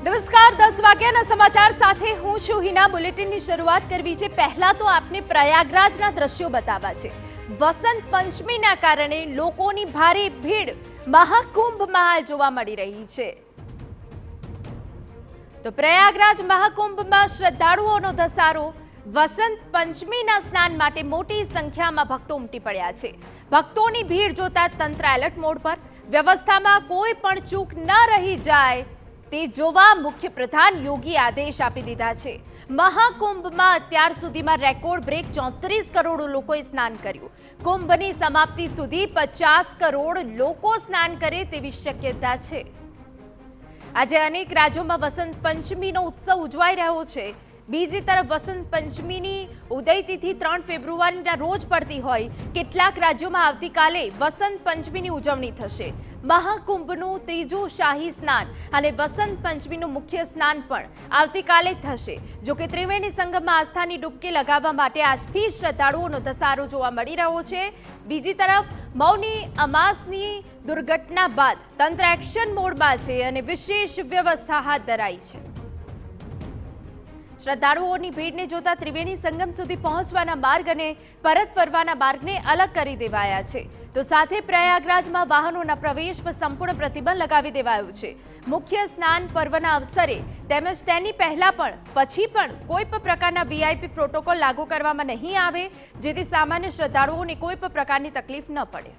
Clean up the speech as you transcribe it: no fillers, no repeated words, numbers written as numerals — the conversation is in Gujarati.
નમસ્કાર 10 વાગ્યાના સમાચાર સાથે હું છું હિના। બુલેટિનની શરૂઆત કરવી છે। પહેલા તો આપને પ્રયાગરાજના દ્રશ્યો બતાવવા છે। વસંત પંચમીના કારણે લોકોની ભારે ભીડ મહાકુંભમાં જોવા મળી રહી છે। તો પ્રયાગરાજ મહાકુંભમાં શ્રદ્ધાળુઓનો ધસારો। વસંત પંચમીના સ્નાન માટે મોટી સંખ્યામાં ભક્તો ઉમટી પડ્યા છે। ભક્તોની ભીડ જોતા તંત્ર એલર્ટ મોડ પર। વ્યવસ્થામાં કોઈ પણ ચૂક ન રહી જાય તે જોવા મુખ્ય પ્રધાન યોગી આદેશ આપી દીધા છે। મહાકુંભમાં અત્યાર સુધીમાં રેકોર્ડ બ્રેક 34 કરોડ લોકોએ સ્નાન કર્યું। કુંભની સમાપ્તિ સુધી 50 કરોડ લોકો સ્નાન કરે તેવી શક્યતા છે। આજે અનેક રાજ્યોમાં વસંત પંચમીનો ઉત્સવ ઉજવાઈ રહ્યો છે। બીજી તરફ વસંત પંચમીની ઉદય તિથિ 3 ફેબ્રુઆરીના રોજ પડતી હોય કેટલાક રાજ્યોમાં આવતીકાલે વસંત પંચમીની ઉજવણી થશે। મહાકુંભનું ત્રીજું શાહી સ્નાન અને વસંત પંચમીનું મુખ્ય સ્નાન પણ આવતીકાલે થશે। જો કે ત્રિવેણી સંગમમાં આસ્થાની ડૂબકી લગાવવા માટે આજથી શ્રદ્ધાળુઓનો ધસારો જોવા મળી રહ્યો છે। બીજી તરફ મૌની અમાસની દુર્ઘટના બાદ તંત્ર એક્શન મોડમાં છે અને વિશેષ વ્યવસ્થા હાથ ધરાઈ છે। શ્રદ્ધાળુઓની ભીડને જોતા ત્રિવેણી સંગમ સુધી પહોંચવાના માર્ગ અને પરત ફરવાના માર્ગને અલગ કરી દેવાયા છે। તો સાથે પ્રયાગરાજમાં વાહનોના પ્રવેશ પર સંપૂર્ણ પ્રતિબંધ લગાવી દેવાયો છે। મુખ્ય સ્નાન પર્વના અવસરે તેમજ તેની પહેલા પણ પછી પણ કોઈ પણ પ્રકારના વીઆઈપી પ્રોટોકોલ લાગુ કરવામાં નહીં આવે, જેથી સામાન્ય શ્રદ્ધાળુઓને કોઈ પણ પ્રકારની તકલીફ ન પડે।